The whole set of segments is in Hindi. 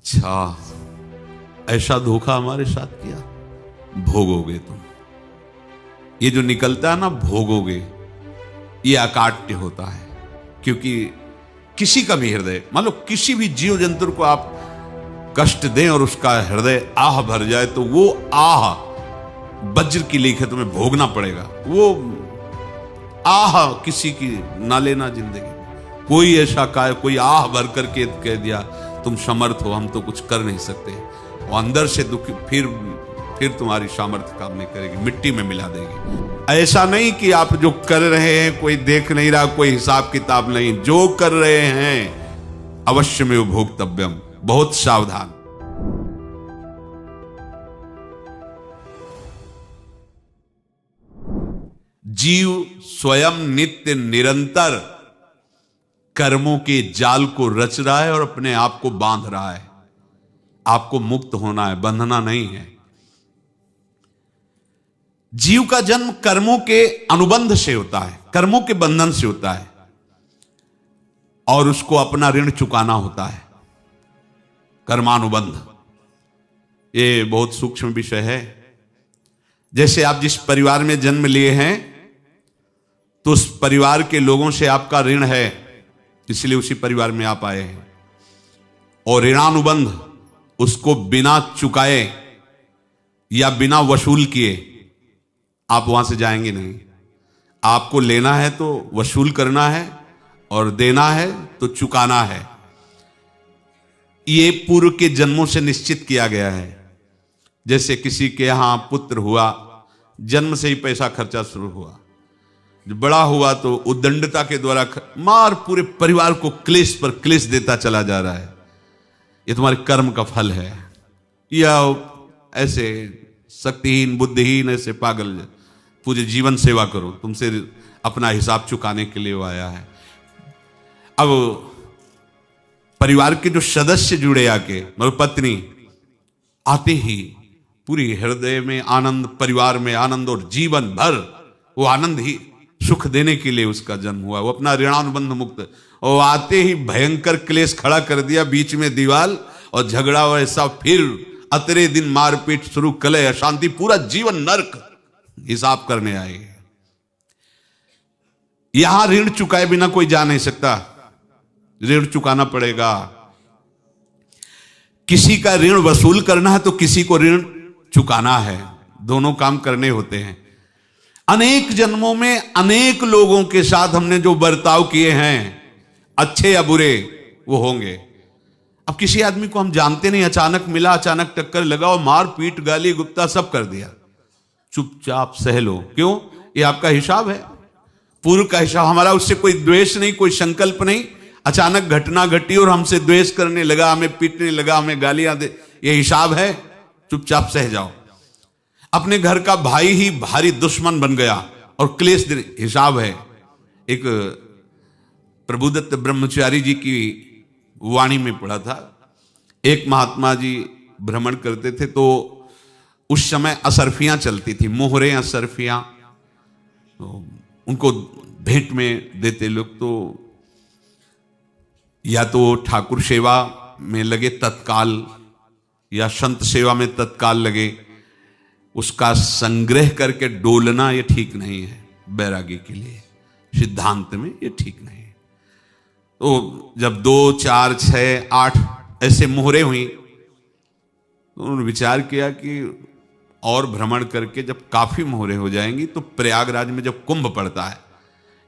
अच्छा, ऐसा धोखा हमारे साथ किया, भोगोगे तुम। ये जो निकलता है ना भोगोगे, ये अकाट्य होता है। क्योंकि किसी का भी हृदय, मान लो किसी भी जीव जंतु को आप कष्ट दें और उसका हृदय आह भर जाए, तो वो आह वज्र की लेखे तुम्हें भोगना पड़ेगा। वो आह किसी की ना लेना जिंदगी। कोई ऐसा कोई आह भर करके कह दिया तुम समर्थ हो, हम तो कुछ कर नहीं सकते, और अंदर से दुखी, फिर तुम्हारी सामर्थ्य काम नहीं करेगी, मिट्टी में मिला देगी। ऐसा नहीं कि आप जो कर रहे हैं कोई देख नहीं रहा, कोई हिसाब किताब नहीं, जो कर रहे हैं अवश्य में भोक्तव्यम, बहुत सावधान। जीव स्वयं नित्य निरंतर कर्मों के जाल को रच रहा है और अपने आप को बांध रहा है। आपको मुक्त होना है, बंधना नहीं है। जीव का जन्म कर्मों के अनुबंध से होता है, कर्मों के बंधन से होता है, और उसको अपना ऋण चुकाना होता है। कर्मानुबंध ये बहुत सूक्ष्म विषय है। जैसे आप जिस परिवार में जन्म लिए हैं, तो उस परिवार के लोगों से आपका ऋण है, इसलिए उसी परिवार में आप आए हैं। और ऋणानुबंध, उसको बिना चुकाए या बिना वसूल किए आप वहां से जाएंगे नहीं। आपको लेना है तो वसूल करना है, और देना है तो चुकाना है। ये पूर्व के जन्मों से निश्चित किया गया है। जैसे किसी के यहां पुत्र हुआ, जन्म से ही पैसा खर्चा शुरू हुआ, जो बड़ा हुआ तो उद्दंडता के द्वारा मार पूरे परिवार को क्लेश पर क्लेश देता चला जा रहा है। ये तुम्हारे कर्म का फल है। या ऐसे शक्तिहीन बुद्धिहीन ऐसे पागल पूरे जीवन सेवा करो, तुमसे अपना हिसाब चुकाने के लिए वो आया है। अब परिवार के जो सदस्य जुड़े आके, मतलब पत्नी आते ही पूरी हृदय में आनंद, परिवार में आनंद, और जीवन भर वो आनंद ही सुख देने के लिए उसका जन्म हुआ। वो अपना ऋणानुबंध मुक्त, और आते ही भयंकर क्लेश खड़ा कर दिया, बीच में दीवाल और झगड़ा वैसा, फिर अतरे दिन मारपीट शुरू, कलह अशांति, पूरा जीवन नर्क हिसाब करने आए। यहां ऋण चुकाए बिना कोई जा नहीं सकता, ऋण चुकाना पड़ेगा। किसी का ऋण वसूल करना है तो किसी को ऋण चुकाना है, दोनों काम करने होते हैं। अनेक जन्मों में अनेक लोगों के साथ हमने जो बर्ताव किए हैं, अच्छे या बुरे, वो होंगे। अब किसी आदमी को हम जानते नहीं, अचानक मिला, अचानक टक्कर लगा और मार पीट गाली गुप्ता सब कर दिया, चुपचाप सह लो। क्यों? ये आपका हिसाब है, पूर्व का हिसाब। हमारा उससे कोई द्वेष नहीं, कोई संकल्प नहीं। अचानक घटना घटी और हमसे द्वेष करने लगा, हमें पीटने लगा, हमें गालियां दे, ये हिसाब है, चुपचाप सह जाओ। अपने घर का भाई ही भारी दुश्मन बन गया और क्लेश, हिसाब है। एक प्रभुदत्त ब्रह्मचारी जी की वाणी में पढ़ा था, एक महात्मा जी भ्रमण करते थे, तो उस समय असरफियां चलती थी, मोहरे असरफियां, तो उनको भेंट में देते लोग। तो या तो ठाकुर सेवा में लगे तत्काल, या संत सेवा में तत्काल लगे, उसका संग्रह करके डोलना ये ठीक नहीं है। बैरागी के लिए सिद्धांत में ये ठीक नहीं है। तो जब 2, 4, 6, 8 ऐसे मोहरे हुई, तो उन्होंने विचार किया कि और भ्रमण करके जब काफी मोहरे हो जाएंगी, तो प्रयागराज में जब कुंभ पड़ता है,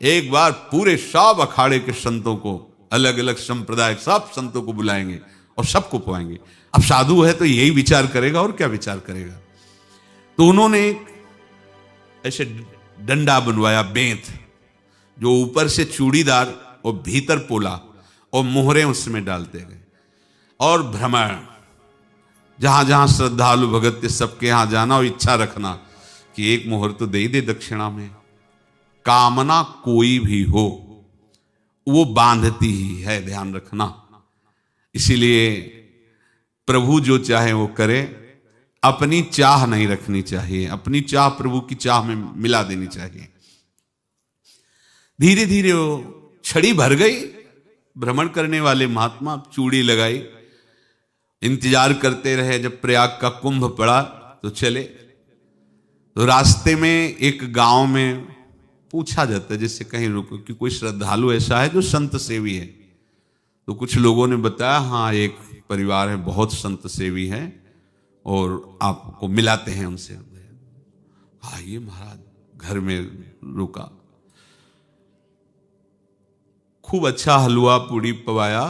एक बार पूरे सब अखाड़े के संतों को, अलग अलग संप्रदाय सब संतों को बुलाएंगे और सबको पवाएंगे। अब साधु है तो यही विचार करेगा, और क्या विचार करेगा। तो उन्होंने ऐसे डंडा बनवाया, बेंत, जो ऊपर से चूड़ीदार और भीतर पोला, और मोहरे उसमें डालते गए। और भ्रमण, जहां जहां श्रद्धालु भगत थे सबके यहां जाना और इच्छा रखना कि एक मोहर तो दे ही दे दक्षिणा में। कामना कोई भी हो वो बांधती ही है, ध्यान रखना। इसीलिए प्रभु जो चाहे वो करे, अपनी चाह नहीं रखनी चाहिए, अपनी चाह प्रभु की चाह में मिला देनी चाहिए। धीरे धीरे वो छड़ी भर गई, भ्रमण करने वाले महात्मा चूड़ी लगाई, इंतजार करते रहे, जब प्रयाग का कुंभ पड़ा तो चले। तो रास्ते में एक गांव में पूछा जाता है, जैसे कहीं रुको कि कोई श्रद्धालु ऐसा है जो संत सेवी है। तो कुछ लोगों ने बताया, हाँ एक परिवार है बहुत संत सेवी है और आपको मिलाते हैं उनसे। आइए महाराज, घर में रुका, खूब अच्छा हलवा पूड़ी पवाया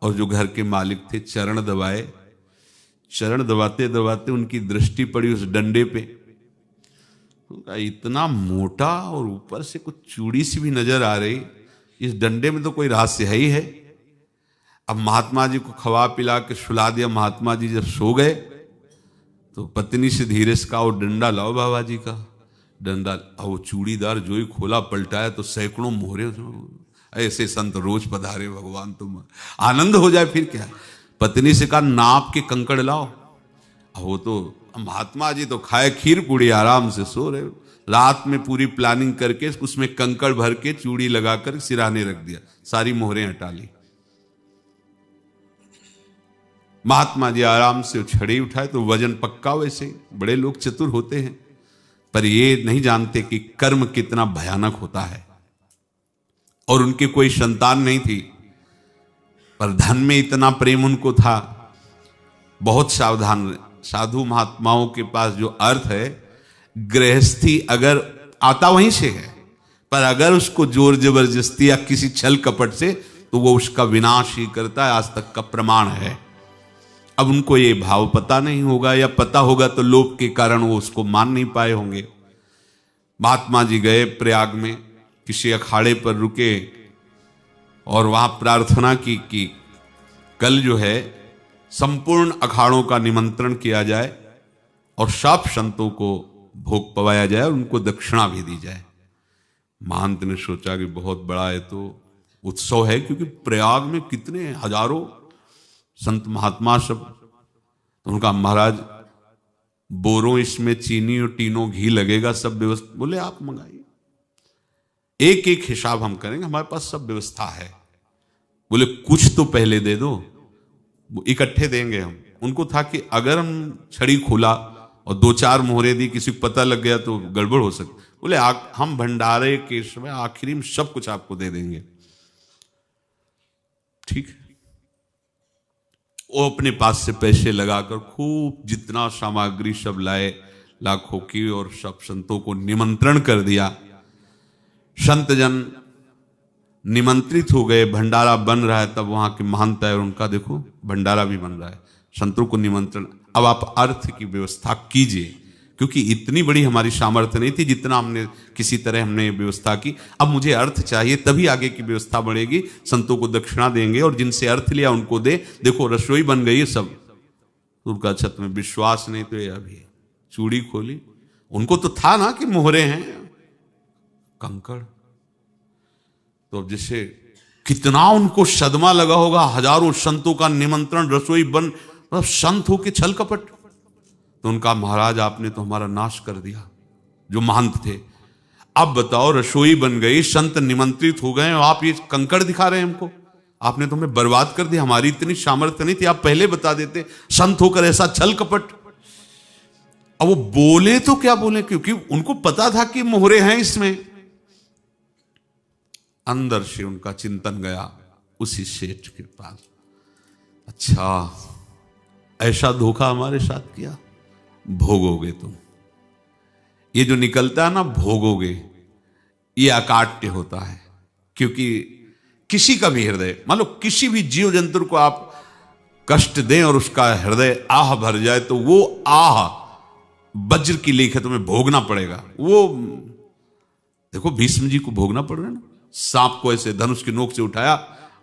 और जो घर के मालिक थे चरण दबाए। चरण दबाते दबाते उनकी दृष्टि पड़ी उस डंडे पे, इतना मोटा और ऊपर से कुछ चूड़ी सी भी नजर आ रही, इस डंडे में तो कोई रहस्य है ही है। अब महात्मा जी को खवा पिला के सुला दिया। महात्मा जी जब सो गए तो पत्नी से धीरे से कहा, वो डंडा लाओ बाबा जी का डंडा। वो चूड़ीदार जो ही खोला पलटाया तो सैकड़ों मोहरे। ऐसे संत रोज पधारे भगवान, तुम आनंद हो जाए फिर क्या। पत्नी से कहा, नाप के कंकड़ लाओ। वो तो महात्मा जी तो खाए खीर पूड़ी, आराम से सो रहे। रात में पूरी प्लानिंग करके उसमें कंकड़ भर के चूड़ी लगाकर सिराने रख दिया, सारी मोहरें हटा ली। महात्मा जी आराम से छड़ी उठाए तो वजन पक्का। वैसे बड़े लोग चतुर होते हैं, पर ये नहीं जानते कि कर्म कितना भयानक होता है। और उनकी कोई संतान नहीं थी, पर धन में इतना प्रेम उनको था। बहुत सावधान साधु महात्माओं के पास जो अर्थ है, गृहस्थी अगर आता वहीं से है, पर अगर उसको जोर जबरदस्ती या किसी छल कपट से, तो वो उसका विनाश ही करता है। आज तक का प्रमाण है। अब उनको ये भाव पता नहीं होगा, या पता होगा तो लोभ के कारण वो उसको मान नहीं पाए होंगे। महात्मा जी गए प्रयाग में, किसी अखाड़े पर रुके और वहां प्रार्थना की कि कल जो है संपूर्ण अखाड़ों का निमंत्रण किया जाए और सब संतों को भोग पवाया जाए और उनको दक्षिणा भी दी जाए। महंत ने सोचा कि बहुत बड़ा है तो उत्सव है, क्योंकि प्रयाग में कितने हजारों संत महात्मा सब। तो उनका महाराज बोरों इसमें चीनी और टीनों घी लगेगा, सब व्यवस्था। बोले आप मंगाइए, एक एक हिसाब हम करेंगे, हमारे पास सब व्यवस्था है। बोले कुछ तो पहले दे दो, इकट्ठे देंगे हम। उनको था कि अगर हम छड़ी खोला और दो चार मोहरे दी, किसी को पता लग गया तो गड़बड़ हो सकती। बोले हम भंडारे के समय आखिरी में सब कुछ आपको दे देंगे। ठीक है। वो अपने पास से पैसे लगाकर खूब जितना सामग्री सब लाए लाखों की, और सब संतों को निमंत्रण कर दिया। संत जन निमंत्रित हो गए, भंडारा बन रहा है। तब वहां के महंत है, उनका देखो भंडारा भी बन रहा है, संतों को निमंत्रण। अब आप अर्थ की व्यवस्था कीजिए, क्योंकि इतनी बड़ी हमारी सामर्थ्य नहीं थी जितना किसी तरह हमने व्यवस्था की। अब मुझे अर्थ चाहिए, तभी आगे की व्यवस्था बढ़ेगी। संतों को दक्षिणा देंगे और जिनसे अर्थ लिया उनको दे। देखो रसोई बन गई है सब। उनका छत में विश्वास नहीं तो ये अभी चूड़ी खोली। उनको तो था ना कि मोहरे हैं कंकड़। तो जैसे कितना उनको सदमा लगा होगा, हजारों संतों का निमंत्रण, रसोई बन, मतलब संत हो के छल कपट। तो उनका महाराज आपने तो हमारा नाश कर दिया, जो महंत थे। अब बताओ रसोई बन गई, संत निमंत्रित हो गए और आप ये कंकड़ दिखा रहे हैं हमको। आपने तो हमें बर्बाद कर दिया, हमारी इतनी सामर्थ्य नहीं थी, आप पहले बता देते। संत होकर ऐसा छल कपट। अब वो बोले तो क्या बोले, क्योंकि उनको पता था कि मोहरे हैं इसमें। अंदर से उनका चिंतन गया उसी सेठ के पास, अच्छा ऐसा धोखा हमारे साथ किया, भोगोगे तुम। ये जो निकलता है ना भोगोगे, ये अकाट्य होता है। क्योंकि किसी का भी हृदय, मान लो किसी भी जीव जंतु को आप कष्ट दें और उसका हृदय आह भर जाए, तो वो आह वज्र की लेख है, तुम्हें भोगना पड़ेगा। वो देखो भीष्म जी को भोगना पड़ रहा है ना। सांप को ऐसे धनुष की नोक से उठाया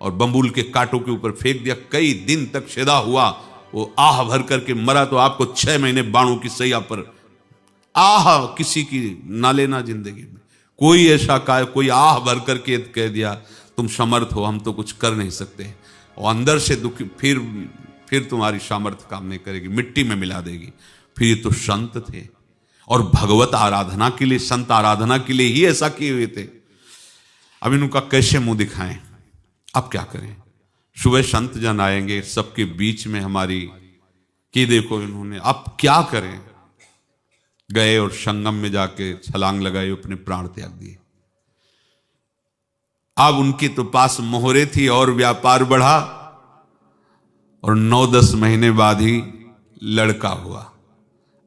और बंबूल के कांटों के ऊपर फेंक दिया, कई दिन तक शेदा हुआ, वो आह भर करके मरा। तो आपको 6 महीने बाणों की सैया पर आह किसी की ना लेना जिंदगी में। कोई ऐसा कोई आह भर करके कह दिया तुम समर्थ हो, हम तो कुछ कर नहीं सकते, और अंदर से दुखी, फिर तुम्हारी सामर्थ्य काम नहीं करेगी, मिट्टी में मिला देगी। फिर ये तो संत थे और भगवत आराधना के लिए, संत आराधना के लिए ही ऐसा किए हुए थे। अब इनका कैसे मुंह दिखाएं, अब क्या करें। सुबह संत जन आएंगे, सबके बीच में हमारी कि देखो इन्होंने अब क्या करें। गए और संगम में जाके छलांग लगाई, अपने प्राण त्याग दिए। अब उनके तो पास मोहरे थी और व्यापार बढ़ा, और 9-10 महीने बाद ही लड़का हुआ।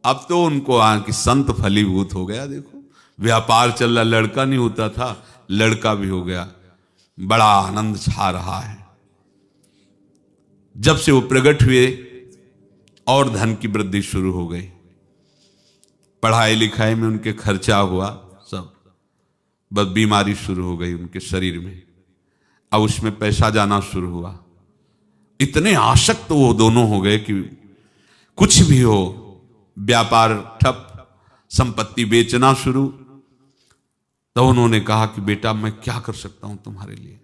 अब तो उनको कि संत फलीभूत हो गया। देखो व्यापार चल रहा, लड़का नहीं होता था, लड़का भी हो गया। बड़ा आनंद छा रहा है। जब से वो प्रकट हुए और धन की वृद्धि शुरू हो गई। पढ़ाई लिखाई में उनके खर्चा हुआ सब, बस बीमारी शुरू हो गई उनके शरीर में। अब उसमें पैसा जाना शुरू हुआ। इतने आसक्त वो दोनों हो गए कि कुछ भी हो, व्यापार ठप, संपत्ति बेचना शुरू। तो उन्होंने कहा कि बेटा मैं क्या कर सकता हूं तुम्हारे लिए।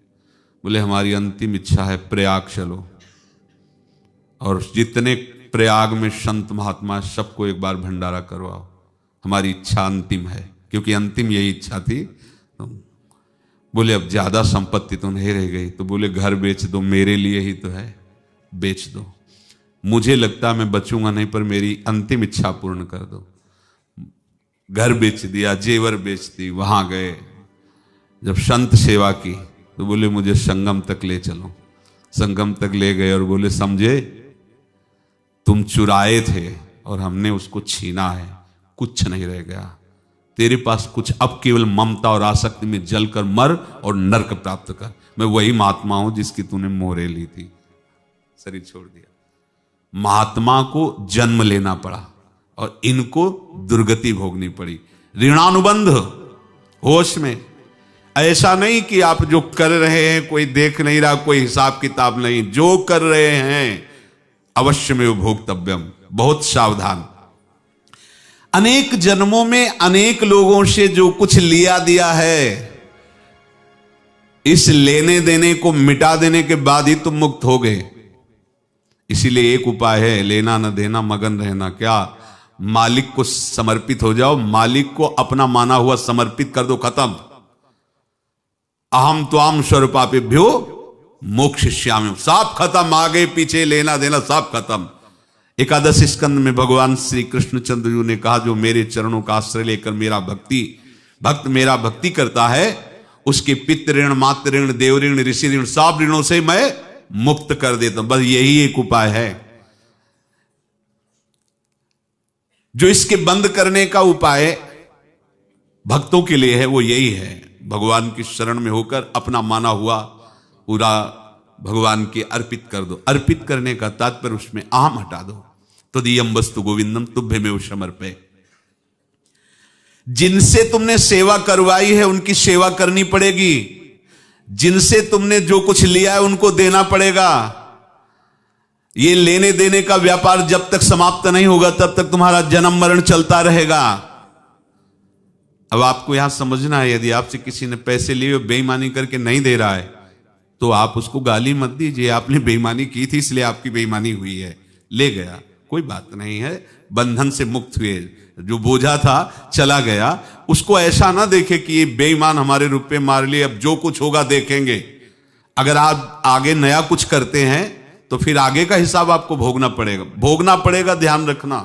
बोले हमारी अंतिम इच्छा है प्रयाग चलो, और जितने प्रयाग में संत महात्मा सबको एक बार भंडारा करवाओ। हमारी इच्छा अंतिम है, क्योंकि अंतिम यही इच्छा थी। बोले अब ज्यादा संपत्ति तो नहीं रह गई। तो बोले घर बेच दो, मेरे लिए ही तो है, बेच दो। मुझे लगता मैं बचूंगा नहीं, पर मेरी अंतिम इच्छा पूर्ण कर दो। घर बेच दिया, जेवर बेच दी। वहां गए, जब संत सेवा की तो बोले मुझे संगम तक ले चलो। संगम तक ले गए और बोले समझे तुम चुराए थे और हमने उसको छीना है, कुछ नहीं रह गया तेरे पास कुछ। अब केवल ममता और आसक्ति में जलकर मर और नरक प्राप्त कर। मैं वही महात्मा हूं जिसकी तूने मोहरे ली थी, शरीर छोड़ दिया। महात्मा को जन्म लेना पड़ा और इनको दुर्गति भोगनी पड़ी। ऋणानुबंध होश में। ऐसा नहीं कि आप जो कर रहे हैं कोई देख नहीं रहा, कोई हिसाब किताब नहीं। जो कर रहे हैं अवश्य में भोक्तव्यम। बहुत सावधान। अनेक जन्मों में अनेक लोगों से जो कुछ लिया दिया है, इस लेने देने को मिटा देने के बाद ही तुम मुक्त हो गए। इसीलिए एक उपाय है, लेना न देना, मगन रहना। क्या? मालिक को समर्पित हो जाओ, मालिक को अपना माना हुआ समर्पित कर दो, खत्म। अहम त्वाम स्वरूपापेभ्यो मोक्षयिष्यामि, सब खत्म। आगे पीछे लेना देना सब खत्म। एकादश स्कंद में भगवान श्री कृष्णचंद्र जी ने कहा जो मेरे चरणों का आश्रय लेकर भक्त मेरा भक्ति करता है, उसके पितृ ऋण, मातृ ऋण, देव ऋण, ऋषि ऋण, सब ऋणों से मैं मुक्त कर देता हूं। बस यही एक उपाय है जो इसके बंद करने का उपाय भक्तों के लिए है। वो यही है, भगवान की शरण में होकर अपना माना हुआ पूरा भगवान के अर्पित कर दो। अर्पित करने का तात्पर्य उसमें अहम हटा दो। तदीयम वस्तु गोविंदम तुभ्यमेव समर्पये। जिनसे तुमने सेवा करवाई है उनकी सेवा करनी पड़ेगी। जिनसे तुमने जो कुछ लिया है उनको देना पड़ेगा। ये लेने देने का व्यापार जब तक समाप्त नहीं होगा तब तक तुम्हारा जन्म मरण चलता रहेगा। अब आपको यहां समझना है, यदि आपसे किसी ने पैसे लिए बेईमानी करके नहीं दे रहा है तो आप उसको गाली मत दीजिए। आपने बेईमानी की थी इसलिए आपकी बेईमानी हुई है, ले गया, कोई बात नहीं है। बंधन से मुक्त हुए, जो बोझा था चला गया। उसको ऐसा ना देखे कि ये बेईमान हमारे रुपए मार लिए, अब जो कुछ होगा देखेंगे। अगर आप आगे नया कुछ करते हैं तो फिर आगे का हिसाब आपको भोगना पड़ेगा, ध्यान रखना।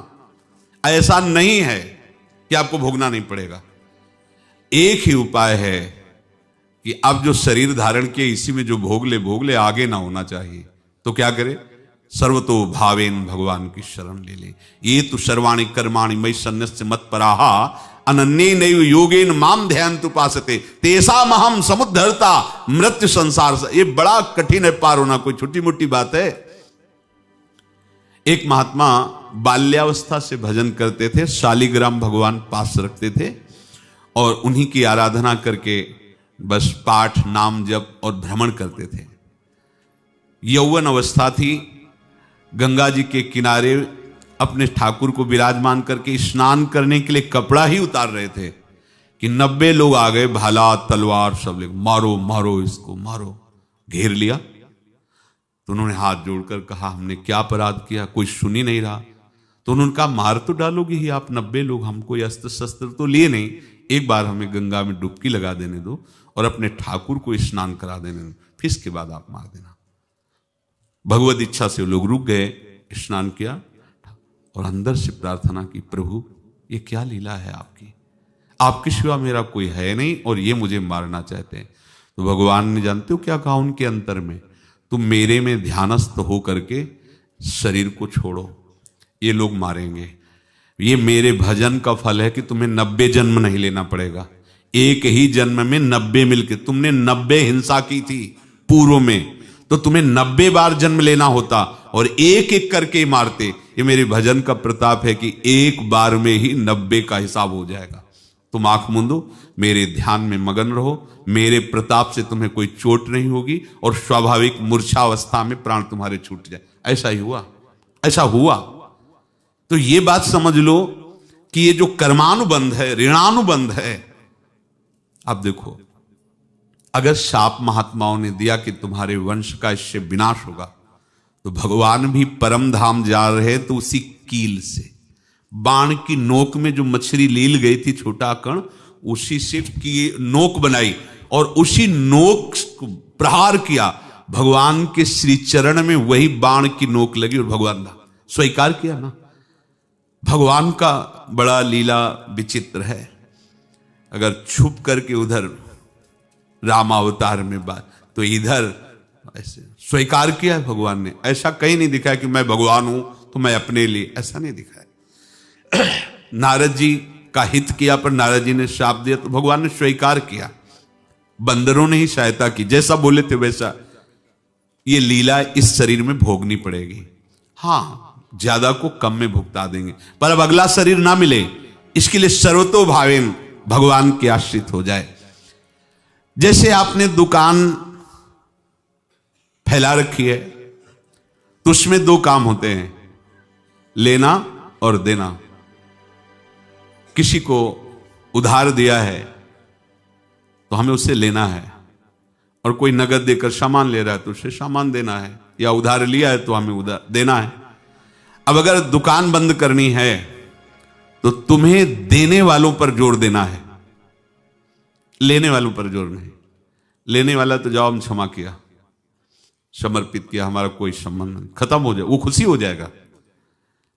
ऐसा नहीं है कि आपको भोगना नहीं पड़ेगा। एक ही उपाय है कि अब जो शरीर धारण किए इसी में जो भोग ले, आगे ना होना चाहिए। तो क्या करे? सर्वतो भावेन भगवान की शरण ले ले। ये तो सर्वाणि कर्माणि मयि सन्न्यस्य मत्पराहा अनन्येनैव योगेन माम ध्यायन्तु उपासते तेषाम् अहं समुद्धर्ता मृत्यु संसार से। ये बड़ा कठिन है पार होना, कोई छोटी मोटी बात है। एक महात्मा बाल्यावस्था से भजन करते थे, शालिग्राम भगवान पास रखते थे और उन्हीं की आराधना करके बस पाठ, नाम, जप और भ्रमण करते थे। यौवन अवस्था थी, गंगा जी के किनारे अपने ठाकुर को विराजमान करके स्नान करने के लिए कपड़ा ही उतार रहे थे कि 90 लोग आ गए, भाला तलवार सब लेकर, मारो मारो इसको मारो। घेर लिया तो उन्होंने हाथ जोड़कर कहा हमने क्या अपराध किया? कोई सुन ही नहीं रहा। तो उन्होंने कहा मार तो डालोगे ही आप 90 लोग, हम कोई अस्त्र शस्त्र तो लिए नहीं, एक बार हमें गंगा में डुबकी लगा देने दो और अपने ठाकुर को स्नान करा देने दो, फिर इसके बाद आप मार देना। भगवत इच्छा से लोग रुक गए, स्नान किया। और अंदर से प्रार्थना की, प्रभु ये क्या लीला है आपकी, आपके सिवा मेरा कोई है नहीं और ये मुझे मारना चाहते हैं। तो भगवान ने जानते हो क्या कहा उनके अंतर में, तुम मेरे में ध्यानस्थ हो करके शरीर को छोड़ो, ये लोग मारेंगे। ये मेरे भजन का फल है कि तुम्हें 90 जन्म नहीं लेना पड़ेगा, एक ही जन्म में 90 मिलके, तुमने 90 हिंसा की थी पूर्व में, तो तुम्हें 90 बार जन्म लेना होता और एक एक करके मारते। ये मेरे भजन का प्रताप है कि एक बार में ही 90 का हिसाब हो जाएगा। तुम आंख मूंदो, मेरे ध्यान में मगन रहो, मेरे प्रताप से तुम्हें कोई चोट नहीं होगी और स्वाभाविक मूर्छावस्था में प्राण तुम्हारे छूट जाए। ऐसा ही हुआ, ऐसा हुआ। तो ये बात समझ लो कि ये जो कर्मानुबंध है, ऋणानुबंध है। अब देखो, अगर शाप महात्माओं ने दिया कि तुम्हारे वंश का इससे विनाश होगा, तो भगवान भी परम धाम जा रहे तो उसी कील से, बाण की नोक में जो मछली लील गई थी छोटा कण, उसी से की नोक बनाई और उसी नोक को प्रहार किया। भगवान के श्री चरण में वही बाण की नोक लगी और भगवान ने स्वीकार किया ना। भगवान का बड़ा लीला विचित्र है। अगर छुप करके उधर राम अवतार में बात, तो इधर ऐसे स्वीकार किया है भगवान ने। ऐसा कहीं नहीं दिखा कि मैं भगवान हूं तो मैं अपने लिए, ऐसा नहीं दिखा है। नारद जी का हित किया पर नारद जी ने शाप दिया तो भगवान ने स्वीकार किया। बंदरों ने ही सहायता की, जैसा बोले थे वैसा। ये लीला इस शरीर में भोगनी पड़ेगी। हाँ, ज्यादा को कम में भुगता देंगे, पर अब अगला शरीर ना मिले इसके लिए सर्वतो भावेन भगवान के आश्रित हो जाए। जैसे आपने दुकान फैला रखी है तो उसमें दो काम होते हैं, लेना और देना। किसी को उधार दिया है तो हमें उससे लेना है, और कोई नगद देकर सामान ले रहा है तो उससे सामान देना है, या उधार लिया है तो हमें उधार देना है। अब अगर दुकान बंद करनी है तो तुम्हें देने वालों पर जोर देना है, लेने वालों पर जोर नहीं। लेने वाला तो जाओ हम क्षमा किया, समर्पित किया, हमारा कोई संबंध नहीं, खत्म हो जाए, वो खुशी हो जाएगा।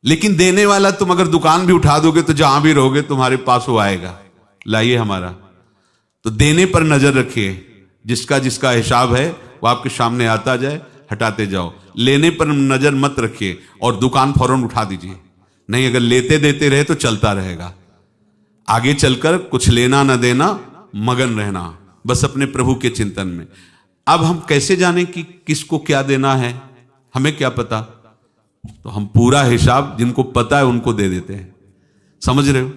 लेकिन देने वाला तुम अगर दुकान भी उठा दोगे तो जहां भी रहोगे तुम्हारे पास वो आएगा, लाइए हमारा। तो देने पर नजर रखिए, जिसका जिसका हिसाब है वो आपके सामने आता जाए, हटाते जाओ। लेने पर नजर मत रखिए और दुकान फौरन उठा दीजिए, नहीं अगर लेते देते रहे तो चलता रहेगा। आगे चलकर कुछ लेना ना देना, मगन रहना बस अपने प्रभु के चिंतन में। अब हम कैसे जाने कि किसको क्या देना है, हमें क्या पता? तो हम पूरा हिसाब जिनको पता है उनको दे देते हैं, समझ रहे हो?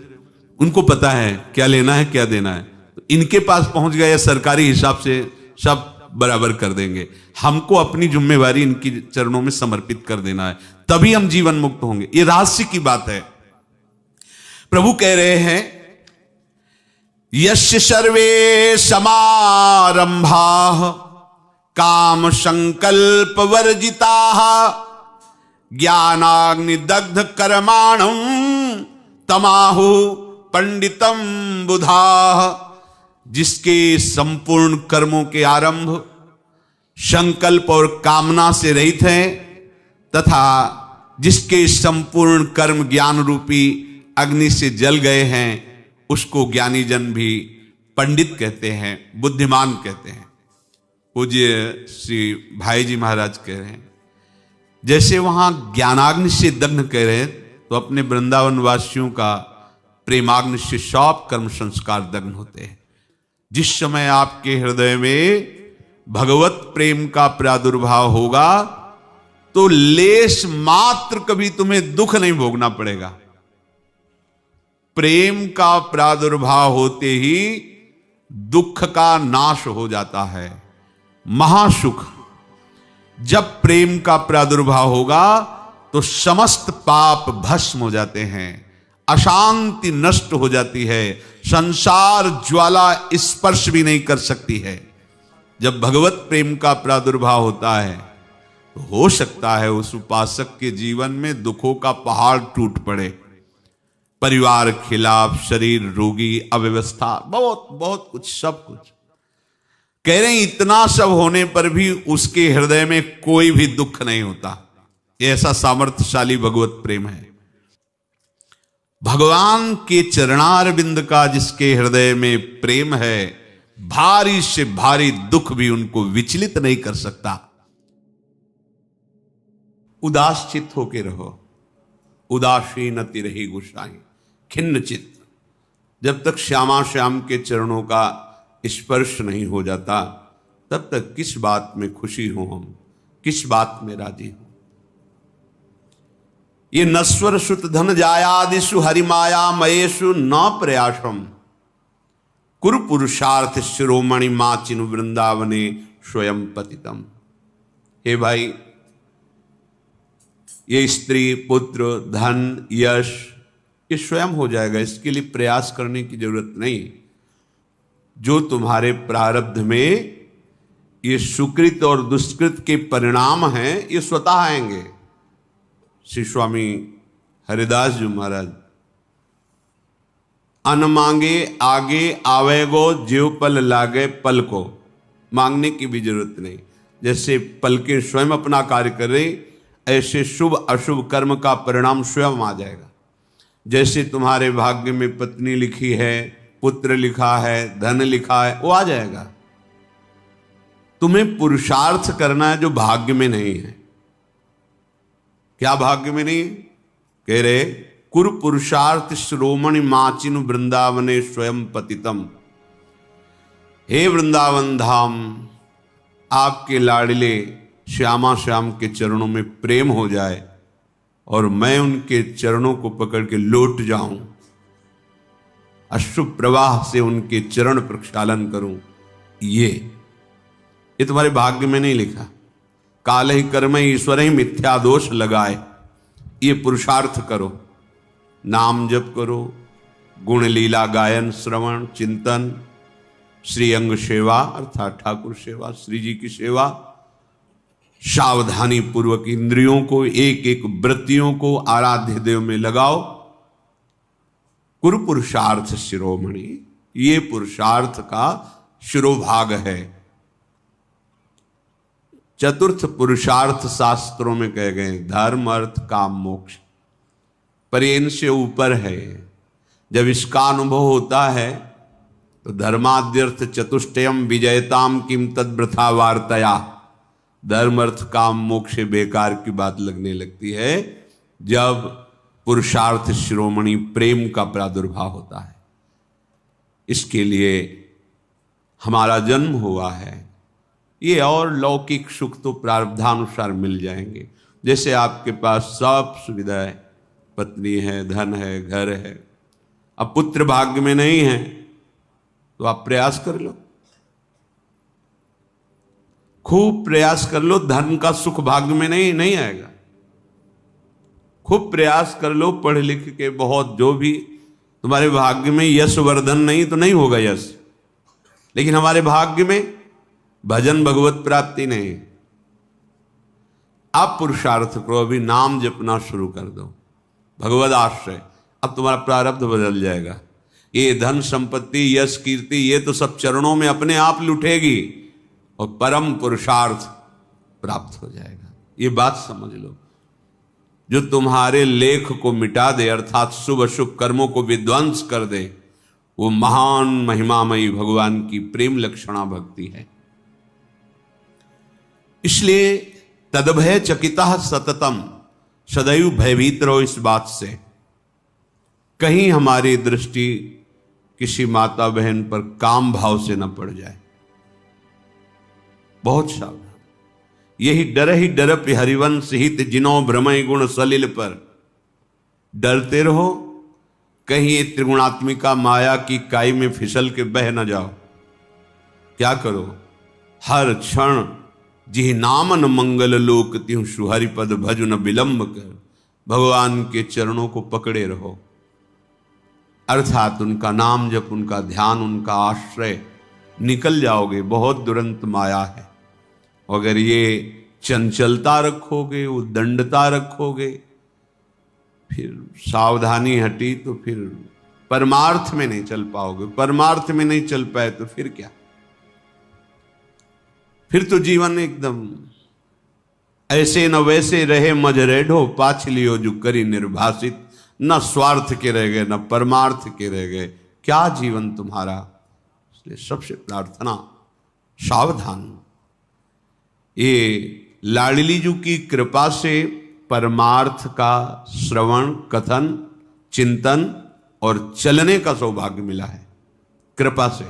उनको पता है क्या लेना है क्या देना है, तो इनके पास पहुंच गए, सरकारी हिसाब से सब बराबर कर देंगे। हमको अपनी जिम्मेवारी इनकी चरणों में समर्पित कर देना है, तभी हम जीवन मुक्त होंगे। ये रहस्य की बात है। प्रभु कह रहे हैं, यस्य सर्वे समारंभाः काम संकल्प वर्जिताः ज्ञानाग्नि दग्ध कर्माणं तमाहु पंडितम बुधाः। जिसके संपूर्ण कर्मों के आरंभ संकल्प और कामना से रहित हैं, तथा जिसके संपूर्ण कर्म ज्ञान रूपी अग्नि से जल गए हैं, उसको ज्ञानी जन भी पंडित कहते हैं, बुद्धिमान कहते हैं। पूज्य श्री भाई जी महाराज कह रहे हैं, जैसे वहां ज्ञानाग्नि से दग्ध कह रहे हैं, तो अपने वृंदावन वासियों का प्रेमाग्नि से सब कर्म संस्कार दग्न होते हैं। जिस समय आपके हृदय में भगवत प्रेम का प्रादुर्भाव होगा तो लेश मात्र कभी तुम्हें दुख नहीं भोगना पड़ेगा। प्रेम का प्रादुर्भाव होते ही दुख का नाश हो जाता है, महासुख। जब प्रेम का प्रादुर्भाव होगा तो समस्त पाप भस्म हो जाते हैं, अशांति नष्ट हो जाती है, संसार ज्वाला स्पर्श भी नहीं कर सकती है। जब भगवत प्रेम का प्रादुर्भाव होता है तो हो सकता है उस उपासक के जीवन में दुखों का पहाड़ टूट पड़े, परिवार खिलाफ, शरीर रोगी, अव्यवस्था, बहुत बहुत कुछ, सब कुछ। कह रहे हैं इतना सब होने पर भी उसके हृदय में कोई भी दुख नहीं होता। ऐसा सामर्थ्यशाली भगवत प्रेम है। भगवान के चरणारविंद का जिसके हृदय में प्रेम है, भारी से भारी दुख भी उनको विचलित नहीं कर सकता। उदास चित्त होके रहो, उदासीन तिरहि गुसाई, खिन्न चित्त। जब तक श्यामा श्याम के चरणों का स्पर्श नहीं हो जाता, तब तक किस बात में खुशी हो, हम किस बात में राजी हो। ये नश्वर सुत धन जायादिषु हरिमाया मयेषु न प्रयासम कुरु पुरुषार्थ शिरोमणि माचिनु वृंदावने स्वयं पतितम। हे भाई, ये स्त्री, पुत्र, धन, यश ये स्वयं हो जाएगा, इसके लिए प्रयास करने की जरूरत नहीं। जो तुम्हारे प्रारब्ध में ये सुकृत और दुष्कृत के परिणाम हैं, ये स्वतः आएंगे। श्री स्वामी हरिदास जी महाराज, अन मांगे आगे आवेगो ज्यों पल लागे पल को, मांगने की भी जरूरत नहीं। जैसे पलकें स्वयं अपना कार्य कर रही, ऐसे शुभ अशुभ कर्म का परिणाम स्वयं आ जाएगा। जैसे तुम्हारे भाग्य में पत्नी लिखी है, पुत्र लिखा है, धन लिखा है, वो आ जाएगा। तुम्हें पुरुषार्थ करना है जो भाग्य में नहीं है। क्या भाग्य में नहीं है? कह रहे कुरु पुरुषार्थ श्रोमणि माचिनु वृंदावने स्वयं पतितम। हे वृंदावन धाम, आपके लाडले श्यामा श्याम के चरणों में प्रेम हो जाए और मैं उनके चरणों को पकड़ के लौट जाऊं, अश्रु प्रवाह से उनके चरण प्रक्षालन करूं, ये तुम्हारे भाग्य में नहीं लिखा। काल ही कर्म ईश्वर ही मिथ्या दोष लगाए, ये पुरुषार्थ करो, नाम जप करो, गुण लीला गायन श्रवण चिंतन, श्री अंग सेवा अर्थात ठाकुर सेवा, श्री जी की सेवा, सावधानी पूर्वक इंद्रियों को, एक एक वृत्तियों को आराध्य देव में लगाओ। कुरु पुरुषार्थ शिरोमणि, ये पुरुषार्थ का शिरोभाग है। चतुर्थ पुरुषार्थ शास्त्रों में कहे गए धर्म अर्थ काम मोक्ष, पर इनसे ऊपर है। जब इसका अनुभव होता है तो धर्माद्यर्थ चतुष्टयम विजयताम किम तद वृथा वार्तया, धर्म अर्थ काम मोक्ष बेकार की बात लगने लगती है जब पुरुषार्थ शिरोमणि प्रेम का प्रादुर्भाव होता है। इसके लिए हमारा जन्म हुआ है। ये और लौकिक सुख तो प्रारब्धानुसार मिल जाएंगे। जैसे आपके पास सब सुविधाएं, पत्नी है, धन है, घर है, अब पुत्र भाग्य में नहीं है तो आप प्रयास कर लो, खूब प्रयास कर लो। धन का सुख भाग्य में नहीं आएगा। खूब प्रयास कर लो, पढ़ लिख के बहुत, जो भी तुम्हारे भाग्य में यश वर्धन नहीं तो नहीं होगा यश, लेकिन हमारे भाग्य में भजन भगवत प्राप्ति नहीं। आप पुरुषार्थ करो, अभी नाम जपना शुरू कर दो, भगवद आश्रय, अब तुम्हारा प्रारब्ध बदल जाएगा। ये धन संपत्ति यश कीर्ति ये तो सब चरणों में अपने आप लुटेगी और परम पुरुषार्थ प्राप्त हो जाएगा। ये बात समझ लो। जो तुम्हारे लेख को मिटा दे अर्थात शुभ अशुभ कर्मों को विध्वंस कर दे, वो महान महिमामयी भगवान की प्रेम लक्षणा भक्ति है। इसलिए तदभय चकिता सततम, सदैव भयभीत रहो इस बात से, कहीं हमारी दृष्टि किसी माता बहन पर काम भाव से न पड़ जाए। बहुत सावधान। यही डर हरिवंश हित जिनो भ्रमय गुण सलिल पर, डरते रहो कहीं ये त्रिगुणात्मिका माया की काई में फिसल के बह न जाओ। क्या करो, हर क्षण जी नामन मंगल लोक त्यों सुहरिपद भजु न विलंब कर, भगवान के चरणों को पकड़े रहो, अर्थात उनका नाम जप, उनका ध्यान, उनका आश्रय, निकल जाओगे। बहुत दुरंत माया है। अगर ये चंचलता रखोगे, उद्दंडता रखोगे, फिर सावधानी हटी तो फिर परमार्थ में नहीं चल पाओगे। परमार्थ में नहीं चल पाए तो फिर क्या, फिर तो जीवन एकदम ऐसे न वैसे रहे मजरेढ़ो पाछ लियो जो करी निर्भाषित, न स्वार्थ के रह गए, न परमार्थ के रह गए। क्या जीवन तुम्हारा। इसलिए सबसे प्रार्थना, सावधान। ये लाडली जी की कृपा से परमार्थ का श्रवण, कथन, चिंतन और चलने का सौभाग्य मिला है कृपा से।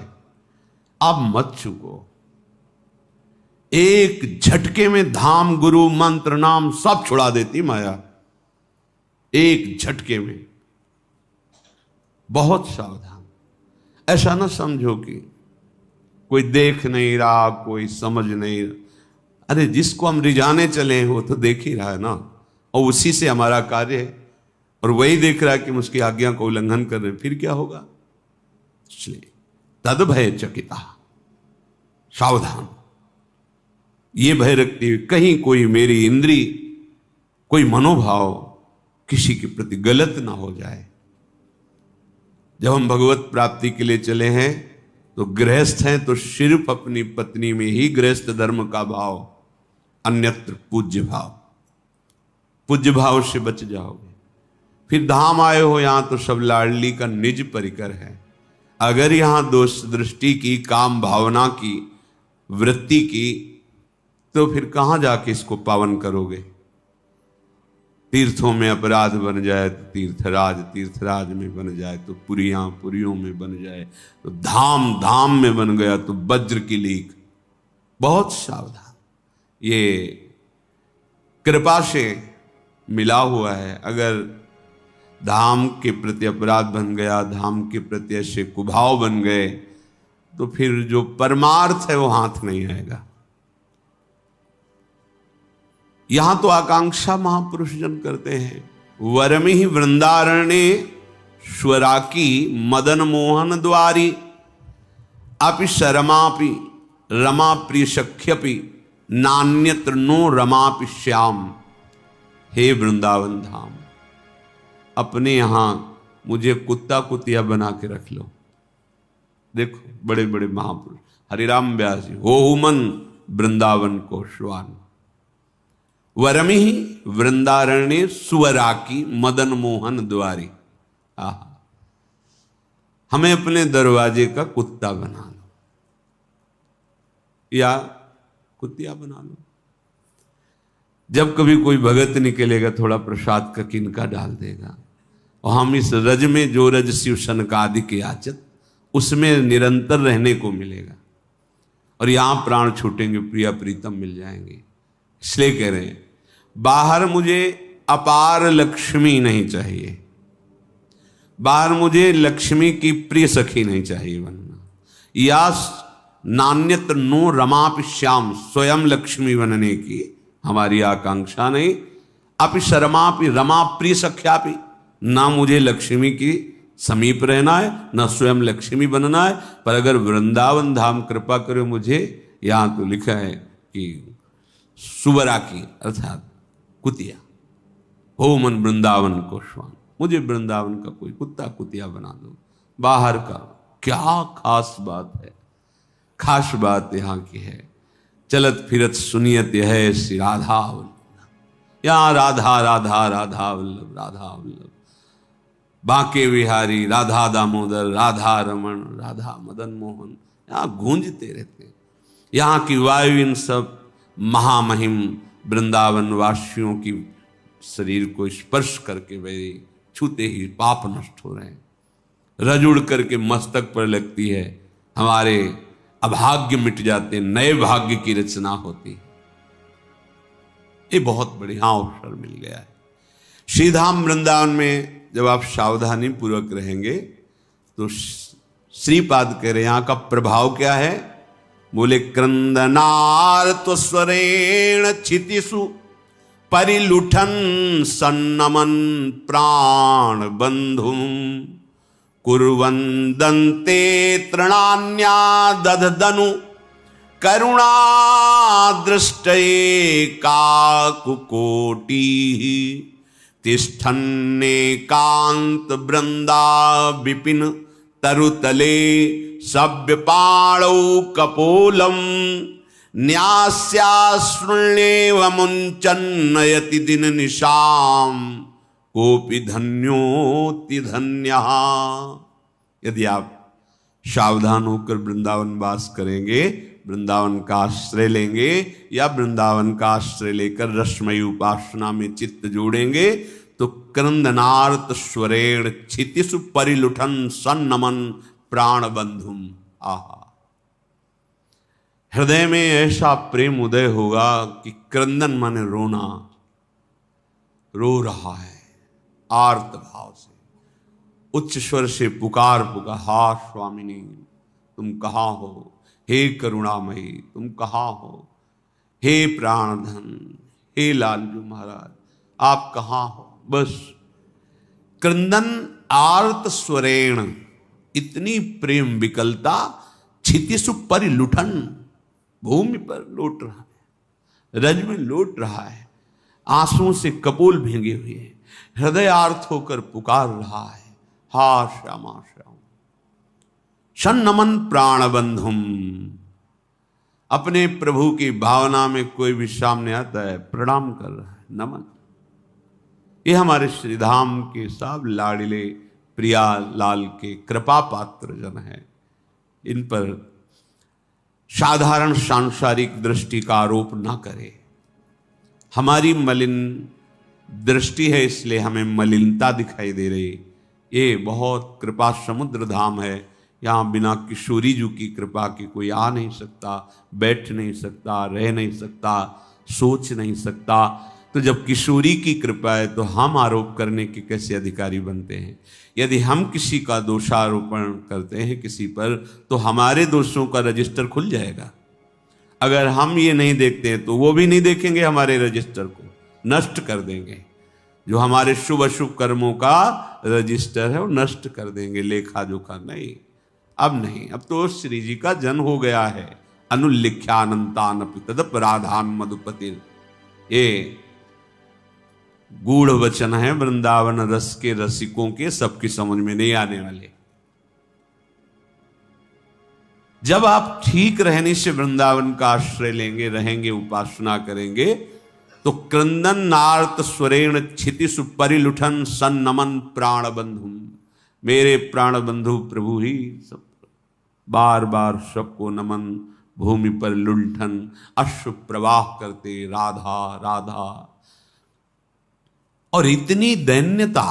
आप मत चूको। एक झटके में धाम, गुरु, मंत्र, नाम सब छुड़ा देती माया, एक झटके में। बहुत सावधान। ऐसा ना समझो कि कोई देख नहीं रहा, कोई समझ नहीं रहा। अरे जिसको हम रिझाने चले हैं वो तो देख ही रहा है ना, और उसी से हमारा कार्य है, और वही देख रहा है कि हम उसकी आज्ञा को उल्लंघन कर रहे हैं, फिर क्या होगा। इसलिए तद भय चकिता, सावधान। ये भय रखती हुई कहीं कोई मेरी इंद्री, कोई मनोभाव किसी के प्रति गलत ना हो जाए। जब हम भगवत प्राप्ति के लिए चले हैं तो गृहस्थ हैं तो सिर्फ अपनी पत्नी में ही गृहस्थ धर्म का भाव, अन्यत्र पूज्य भाव। पूज्य भाव से बच जाओगे। फिर धाम आए हो यहां तो सब लाडली का निज परिकर है। अगर यहां दोष दृष्टि की, काम भावना की, वृत्ति की, तो फिर कहां जाके इसको पावन करोगे। तीर्थों में अपराध बन जाए तो तीर्थराज, तीर्थराज में बन जाए तो पुरियां, पुरियों में बन जाए तो धाम, धाम में बन गया तो वज्र की लीक। बहुत सावधान। ये कृपा से मिला हुआ है। अगर धाम के प्रति अपराध बन गया, धाम के प्रति ऐसे कुभाव बन गए, तो फिर जो परमार्थ है वो हाथ नहीं आएगा। यहां तो आकांक्षा महापुरुष जन करते हैं, वरमि ही वृंदारण्य स्वराकी मदन मोहन द्वारी अपि शरमापि रमा प्रिय सख्यपि नान्यत्र नो रमापि श्याम। हे वृंदावन धाम, अपने यहां मुझे कुत्ता कुतिया बना के रख लो। देखो बड़े बड़े महापुरुष, हरिराम व्यास जी, हो मन वृंदावन को श्वान। वरमि वृंदारण्य सुवराकी मदन मोहन द्वारी। हमें अपने दरवाजे का कुत्ता बना लो या कुतिया बना लो। जब कभी कोई भगत निकलेगा थोड़ा प्रसाद का किनका डाल देगा, और हम इस रज में जो रज शिव सनकादि के आचत, उसमें निरंतर रहने को मिलेगा। और यहां प्राण छूटेंगे, प्रिया प्रीतम मिल जाएंगे। इसलिए कह रहे हैं बाहर मुझे अपार लक्ष्मी नहीं चाहिए, बाहर मुझे लक्ष्मी की प्रिय सखी नहीं चाहिए बनना, या नान्यत्र नो रमापि श्याम, स्वयं लक्ष्मी बनने की हमारी आकांक्षा नहीं। अपि शर्मापि रमा प्रिय सख्यापि, ना मुझे लक्ष्मी की समीप रहना है, ना स्वयं लक्ष्मी बनना है। पर अगर वृंदावन धाम कृपा करो मुझे, यहां तो लिखा है कि सुवरा की अर्थात कुतिया, हो मन वृंदावन को श्वान, मुझे वृंदावन का कोई कुत्ता कुतिया बना दो। बाहर का क्या खास बात है, खास बात यहाँ की है, चलत फिरत सुनियत है श्री राधा वल्लभ। यहाँ राधा राधा राधा वल्लभ, राधा वल्लभ, बांके बिहारी, राधा दामोदर, राधा रमण, राधा मदन मोहन, यहाँ गूंजते रहते। यहाँ की वायु इन सब महामहिम वृंदावन वासियों की शरीर को स्पर्श करके मेरे छूते ही पाप नष्ट हो रहे हैं। रज उड़ करके मस्तक पर लगती है, हमारे अभाग्य मिट जाते, नए भाग्य की रचना होती। ये बहुत बढ़िया अवसर मिल गया है। श्रीधाम वृंदावन में जब आप सावधानी पूर्वक रहेंगे तो श्रीपाद कह रहे यहाँ का प्रभाव क्या है। बोले क्रंदनार तो स्वरेण क्षितिषु परिलुठन सन्नमन प्राण बंधु कुर्वन्दन्ते तृणान्या दधदनु करुणा दृष्टये काकुकोटी तिष्ठन्नेकांत वृंदा विपिन तरुतले सव्यपाणौ कपोलम न्यास्याश्रुण्येव मुञ्चन्नयति दिन निशाम कोपि धन्योति धन्यः। यदि आप सावधान होकर वृंदावन वास करेंगे, वृंदावन का आश्रय लेंगे या वृंदावन का आश्रय लेकर रसमयी उपासना में चित्त जोड़ेंगे, तो क्रंदनार्त स्वरेण क्षितिषु परिलुठन सन्नमन प्राण बंधुम। आहा, हृदय में ऐसा प्रेम उदय होगा कि क्रंदन माने रोना, रो रहा है आर्त भाव से, उच्च स्वर से पुकार पुकार, हा स्वामिनी तुम कहाँ हो, हे करुणामयी तुम कहाँ हो, हे प्राणधन, हे लालजू महाराज आप कहाँ हो। बस क्रंदन आर्त स्वरेण, इतनी प्रेम विकलता, क्षितिषु परिलुठन, भूमि पर लौट रहा है, रज में लौट रहा है, आंसुओं से कपोल भींगे हुए हैं, हृदय आर्त होकर पुकार रहा है, हा श्यामा श्याम। सन्नमन प्राण बंधुम, अपने प्रभु की भावना में कोई भी सामने आता है प्रणाम कर रहा है, नमन। ये हमारे श्रीधाम के सब लाडिले प्रिया लाल के कृपा पात्र जन है। इन पर साधारण सांसारिक दृष्टि का आरोप ना करे। हमारी मलिन दृष्टि है इसलिए हमें मलिनता दिखाई दे रही। ये बहुत कृपा समुद्र धाम है, यहाँ बिना किशोरी जी की कृपा के कोई आ नहीं सकता, बैठ नहीं सकता, रह नहीं सकता, सोच नहीं सकता। तो जब किशोरी की कृपा है तो हम आरोप करने के कैसे अधिकारी बनते हैं। यदि हम किसी का दोषारोपण करते हैं किसी पर, तो हमारे दोषों का रजिस्टर खुल जाएगा। अगर हम ये नहीं देखते हैं तो वो भी नहीं देखेंगे, हमारे रजिस्टर को नष्ट कर देंगे। जो हमारे शुभ अशुभ कर्मों का रजिस्टर है वो नष्ट कर देंगे, लेखा जोखा नहीं। अब नहीं, अब तो श्री जी का जन्म हो गया है। अनुल्लिख्यानंतान तदप राधान मधुपतिर, ये गूढ़ वचन है वृंदावन रस के रसिकों के, सबकी समझ में नहीं आने वाले। जब आप ठीक रहने से वृंदावन का आश्रय लेंगे, रहेंगे, उपासना करेंगे, तो क्रंदन नार्त स्वरेण क्षितिषु परिलुठन सन्नमन प्राण बंधुम, मेरे प्राण बंधु प्रभु ही सब बार बार सबको नमन, भूमि पर लुंठन अश्रु प्रवाह करते राधा राधा। और इतनी दैन्यता,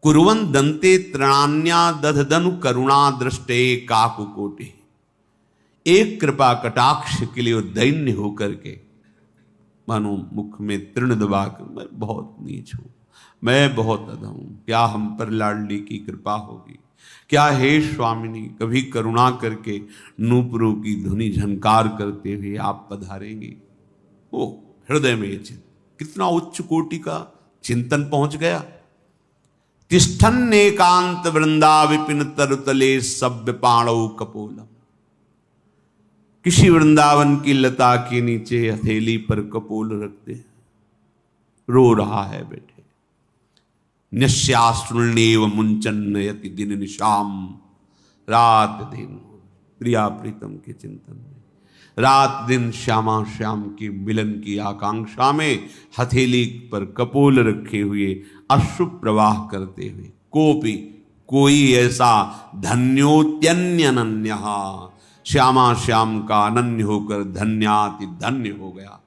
कुर्वन दंते तृणान्या दधदनु करुणा दृष्टे काकुकोटि, एक कृपा कटाक्ष के लिए दैन्य होकर के मानो मुख में तृण दबाकर, मैं बहुत नीच हूं, मैं बहुत अधम हूं, क्या हम पर लाडली की कृपा होगी, क्या हे स्वामिनी कभी करुणा करके नूपुरों की धुनी झनकार करते हुए आप पधारेंगी। ओ हृदय में ये कितना उच्च कोटि का चिंतन पहुंच गया। तिष्ठन एकांत वृंदा विपिन तरुतले सभ्य पाणौ कपोलम, किसी वृंदावन की लता के नीचे हथेली पर कपोल रखते हैं, रो रहा है बेटे। न्यस्याश्रुण्येव मुंचन यति दिन निशाम, रात दिन प्रिया प्रीतम के चिंतन में, रात दिन श्यामा श्याम के मिलन की आकांक्षा में हथेली पर कपोल रखे हुए अश्रु प्रवाह करते हुए, कोपि कोई ऐसा धन्योत्यन्यनन्यः, श्यामा श्याम का अनन्य होकर धन्याति धन्य हो गया।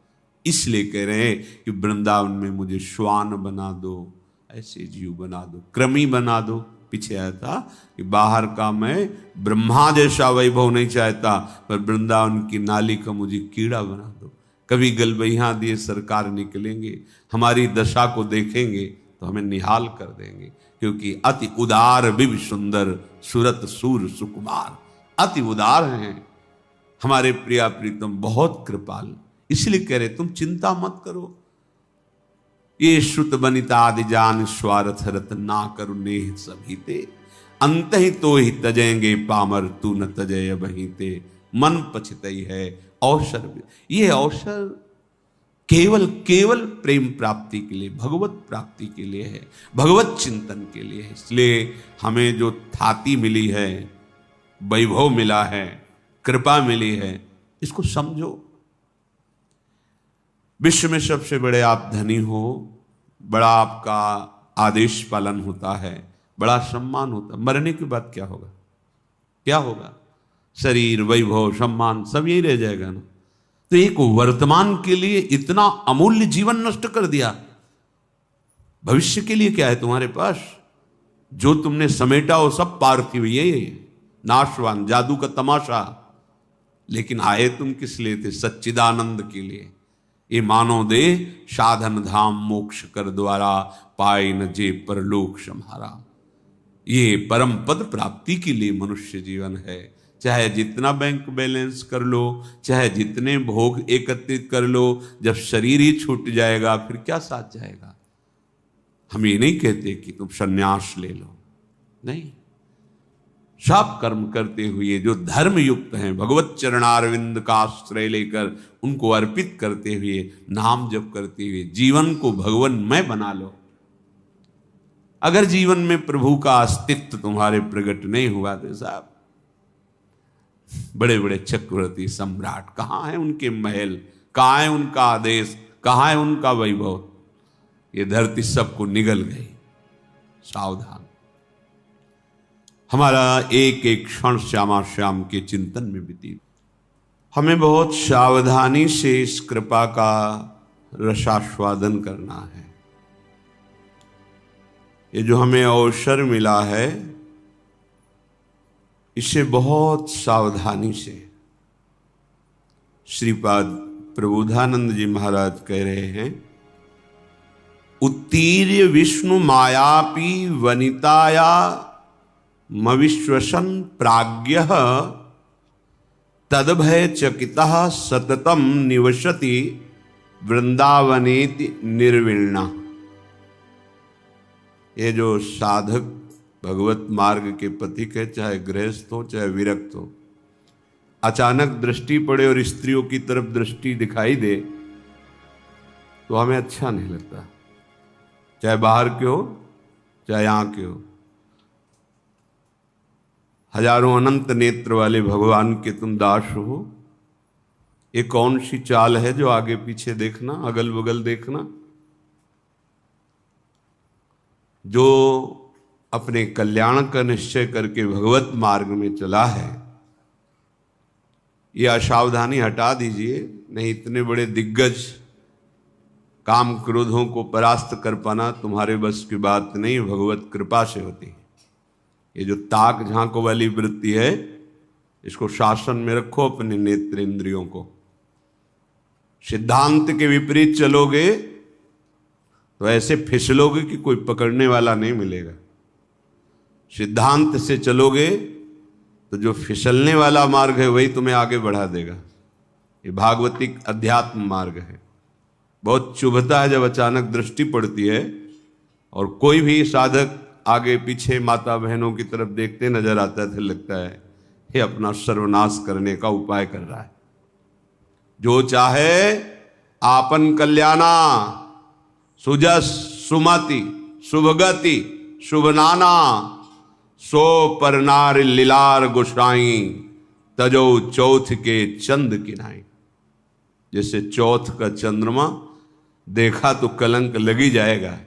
इसलिए कह रहे हैं कि वृंदावन में मुझे श्वान बना दो, ऐसे जीव बना दो, क्रमी बना दो। पीछे आया था कि बाहर का मैं ब्रह्मा जैसा वैभव नहीं चाहता, पर वृंदावन की नाली का मुझे कीड़ा बना दो। कभी गलबैया दिए सरकार निकलेंगे, हमारी दशा को देखेंगे तो हमें निहाल कर देंगे, क्योंकि अति उदार विव सुंदर सुरत सूर सुकुमार, अति उदार हैं हमारे प्रिया प्रीतम, बहुत कृपाल। इसलिए कह रहे तुम चिंता मत करो, ये श्रुत बनिता आदि जान स्वार्थ रत ना करु नेह सभीते, अंत ही तो ही तजेंगे पामर तू न तजय बहीते, मन पछतई है अवसर। ये अवसर केवल केवल प्रेम प्राप्ति के लिए, भगवत प्राप्ति के लिए है, भगवत चिंतन के लिए है। इसलिए हमें जो थाती मिली है, वैभव मिला है, कृपा मिली है, इसको समझो। विश्व में सबसे बड़े आप धनी हो, बड़ा आपका आदेश पालन होता है, बड़ा सम्मान होता है। मरने के बाद क्या होगा? क्या होगा? शरीर, वैभव, सम्मान सब यही रह जाएगा ना। तो एक वर्तमान के लिए इतना अमूल्य जीवन नष्ट कर दिया, भविष्य के लिए क्या है तुम्हारे पास? जो तुमने समेटा वो सब पार्थिव, यही नाशवान, जादू का तमाशा। लेकिन आए तुम किस लिए थे? सच्चिदानंद के लिए। ये मानो दे साधन धाम मोक्ष कर द्वारा, पाए न जे परलोक सम्हारा। ये परम पद प्राप्ति के लिए मनुष्य जीवन है। चाहे जितना बैंक बैलेंस कर लो, चाहे जितने भोग एकत्रित कर लो, जब शरीर ही छूट जाएगा फिर क्या साथ जाएगा? हम ये नहीं कहते कि तुम सन्यास ले लो, नहीं। सब कर्म करते हुए जो धर्म युक्त हैं, भगवत चरणारविंद का आश्रय लेकर उनको अर्पित करते हुए, नाम जप करते हुए जीवन को भगवन्मय बना लो। अगर जीवन में प्रभु का अस्तित्व तुम्हारे प्रकट नहीं हुआ तो साहब, बड़े बड़े चक्रवर्ती सम्राट कहाँ है उनके महल, कहाँ है उनका आदेश, कहाँ है उनका वैभव? ये धरती सबको निगल गई। सावधान। हमारा एक एक क्षण श्यामा श्याम के चिंतन में बीती। हमें बहुत सावधानी से इस कृपा का रसास्वादन करना है। ये जो हमें अवसर मिला है, इसे बहुत सावधानी से। श्रीपाद प्रबोधानंद जी महाराज कह रहे हैं, उत्तीर्य विष्णु मायापी वनिताया मविश्वसन प्राज्ञः तदभय चकितः सततम निवसति वृंदावनेति निर्विण्णा। ये जो साधक भगवत मार्ग के पथिक है, चाहे गृहस्थ हो चाहे विरक्त हो, अचानक दृष्टि पड़े और स्त्रियों की तरफ दृष्टि दिखाई दे तो हमें अच्छा नहीं लगता, चाहे बाहर के हो चाहे यहाँ के हो। हजारों अनंत नेत्र वाले भगवान के तुम दास हो, ये कौन सी चाल है जो आगे पीछे देखना, अगल बगल देखना? जो अपने कल्याण का निश्चय करके भगवत मार्ग में चला है, ये असावधानी हटा दीजिए। नहीं, इतने बड़े दिग्गज काम क्रोधों को परास्त कर पाना तुम्हारे बस की बात नहीं, भगवत कृपा से होती है। ये जो ताक झांक वाली वृत्ति है, इसको शासन में रखो अपने नेत्र इंद्रियों को। सिद्धांत के विपरीत चलोगे तो ऐसे फिसलोगे कि कोई पकड़ने वाला नहीं मिलेगा। सिद्धांत से चलोगे तो जो फिसलने वाला मार्ग है वही तुम्हें आगे बढ़ा देगा। ये भागवतिक अध्यात्म मार्ग है। बहुत चुभता है जब अचानक दृष्टि पड़ती है और कोई भी साधक आगे पीछे माता बहनों की तरफ देखते नजर आता है, तो लगता है ये अपना सर्वनाश करने का उपाय कर रहा है। जो चाहे आपन कल्याणा, सुजस सुमति शुभगति शुभनाना, सो पर नार लीलार गोसाई, तजो चौथ के चंद किनाई। जैसे चौथ का चंद्रमा देखा तो कलंक लगी जाएगा।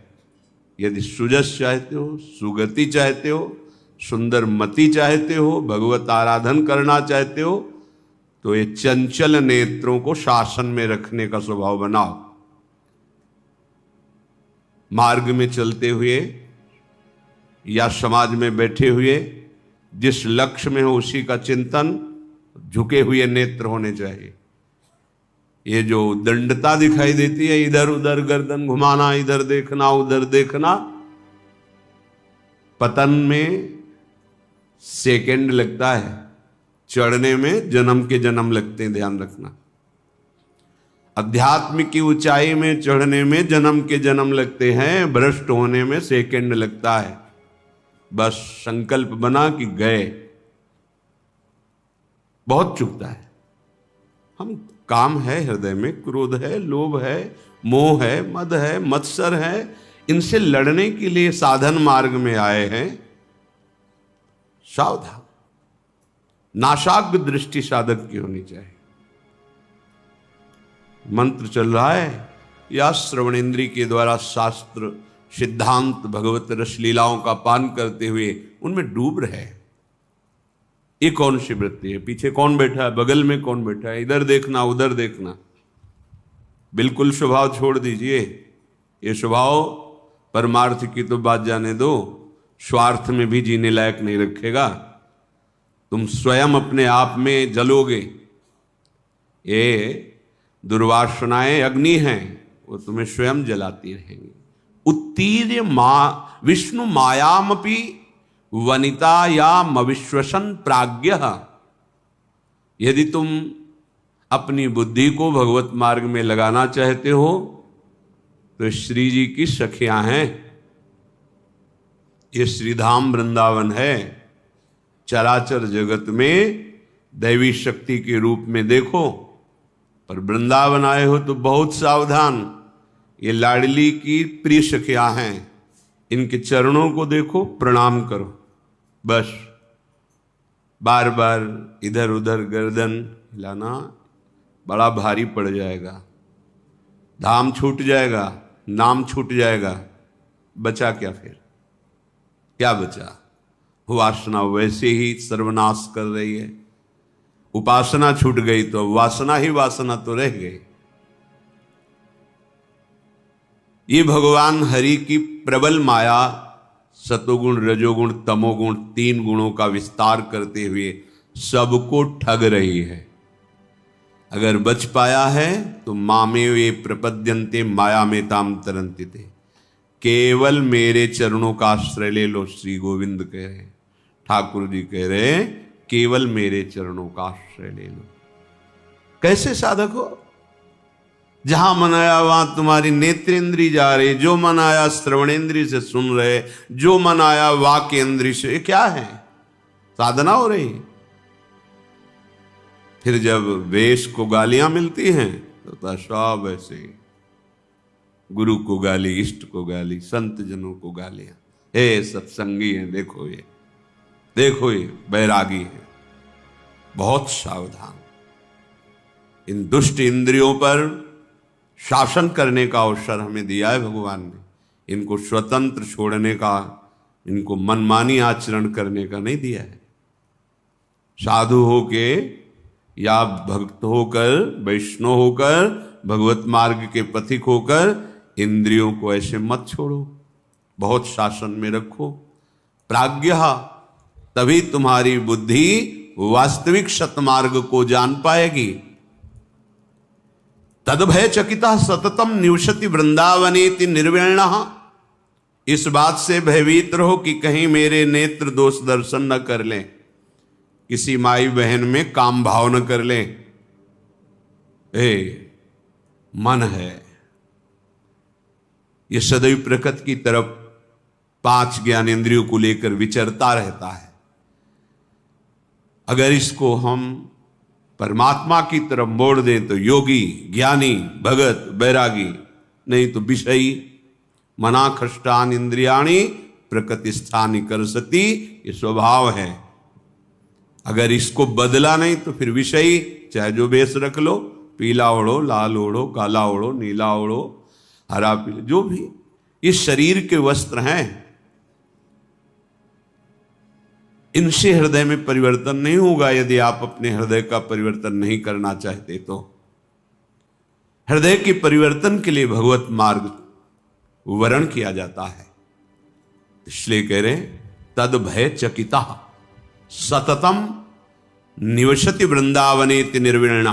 यदि सुजस चाहते हो, सुगति चाहते हो, सुंदर मति चाहते हो, भगवत आराधन करना चाहते हो, तो ये चंचल नेत्रों को शासन में रखने का स्वभाव बनाओ। मार्ग में चलते हुए या समाज में बैठे हुए जिस लक्ष्य में हो उसी का चिंतन, झुके हुए नेत्र होने चाहिए। ये जो दंडता दिखाई देती है, इधर उधर गर्दन घुमाना, इधर देखना उधर देखना, पतन में सेकंड लगता है, चढ़ने में जन्म के जन्म लगते हैं, ध्यान रखना। अध्यात्म की ऊंचाई में चढ़ने में जन्म के जन्म लगते हैं, भ्रष्ट होने में सेकंड लगता है। बस संकल्प बना कि गए। बहुत चुभता है। हम काम है हृदय में, क्रोध है, लोभ है, मोह है, मद है, मत्सर है, इनसे लड़ने के लिए साधन मार्ग में आए हैं। सावधान। नाशाग्र दृष्टि साधक की होनी चाहिए। मंत्र चल रहा है, या श्रवणेन्द्रिय के द्वारा शास्त्र सिद्धांत भगवत रसलीलाओं का पान करते हुए उनमें डूब रहे। ये कौन सी वृत्ति है? पीछे कौन बैठा है, बगल में कौन बैठा है, इधर देखना उधर देखना। बिल्कुल स्वभाव छोड़ दीजिए। ये स्वभाव परमार्थ की तो बात जाने दो, स्वार्थ में भी जीने लायक नहीं रखेगा। तुम स्वयं अपने आप में जलोगे। ये दुर्वासनाएं अग्नि हैं, वो तुम्हें स्वयं जलाती रहेंगी। उत्तीर्य विष्णु मायामपि वनिता या मविश्वसन प्राज्ञ। यदि तुम अपनी बुद्धि को भगवत मार्ग में लगाना चाहते हो तो श्री जी की सखियां हैं। ये श्रीधाम वृंदावन है। चराचर जगत में दैवी शक्ति के रूप में देखो, पर वृंदावन आए हो तो बहुत सावधान। ये लाडली की प्रिय सखियां हैं, इनके चरणों को देखो, प्रणाम करो, बस। बार बार इधर उधर गर्दन हिलाना बड़ा भारी पड़ जाएगा, धाम छूट जाएगा, नाम छूट जाएगा, बचा क्या फिर? क्या बचा? वासना वैसे ही सर्वनाश कर रही है। उपासना छूट गई तो वासना ही वासना तो रह गई। ये भगवान हरि की प्रबल माया सतोगुण रजोगुण तमोगुण 3 गुणों का विस्तार करते हुए सबको ठग रही है। अगर बच पाया है तो मामे वे प्रपद्यन्ते माया में ताम तरंति थे। केवल मेरे चरणों का आश्रय ले लो, श्री गोविंद कह रहे, ठाकुर जी कह रहे, केवल मेरे चरणों का आश्रय ले लो। कैसे साधक हो? जहां मन आया वहां तुम्हारी नेत्रेंद्री जा रही, जो मन आया श्रवणेंद्री से सुन रहे, जो मन आया वाक्येंद्री से। ये क्या है? साधना हो रही। फिर जब वेश को गालियां मिलती हैं तो सब ऐसे, गुरु को गाली, इष्ट को गाली, संत जनों को गालियां। हे सत्संगी है, देखो ये, देखो ये बैरागी है, बहुत सावधान। इन दुष्ट इंद्रियों पर शासन करने का अवसर हमें दिया है भगवान ने। इनको स्वतंत्र छोड़ने का, इनको मनमानी आचरण करने का नहीं दिया है। साधु होके या भक्त होकर, वैष्णव होकर, भगवत मार्ग के पथिक होकर इंद्रियों को ऐसे मत छोड़ो, बहुत शासन में रखो। प्राज्ञः, तभी तुम्हारी बुद्धि वास्तविक सतमार्ग को जान पाएगी। तद्भय चकिता सततम निवसति वृंदावनेति निर्विण्णः। इस बात से भयभीत रहो कि कहीं मेरे नेत्र दोष दर्शन न कर लें, किसी माई बहन में काम भाव न कर लें। मन है ये सदैव प्रकृति की तरफ 5 ज्ञानेंद्रियों को लेकर विचरता रहता है। अगर इसको हम परमात्मा की तरफ मोड़ दें तो योगी, ज्ञानी, भगत, बैरागी, नहीं तो विषयी। मना खष्टान इंद्रियाणी प्रकृति स्थानी करसती, ये स्वभाव है। अगर इसको बदला नहीं तो फिर विषयी, चाहे जो वेश रख लो, पीला ओढ़ो, लाल ओढ़ो, काला ओढ़ो, नीला ओढ़ो, हरा पीला, जो भी, ये शरीर के वस्त्र हैं। इनसे हृदय में परिवर्तन नहीं होगा यदि आप अपने हृदय का परिवर्तन नहीं करना चाहते तो। हृदय के परिवर्तन के लिए भगवत मार्ग वर्ण किया जाता है। इसलिए कह रहे तद भय चकिता सततम निवसति वृंदावनेति निर्विण्णा।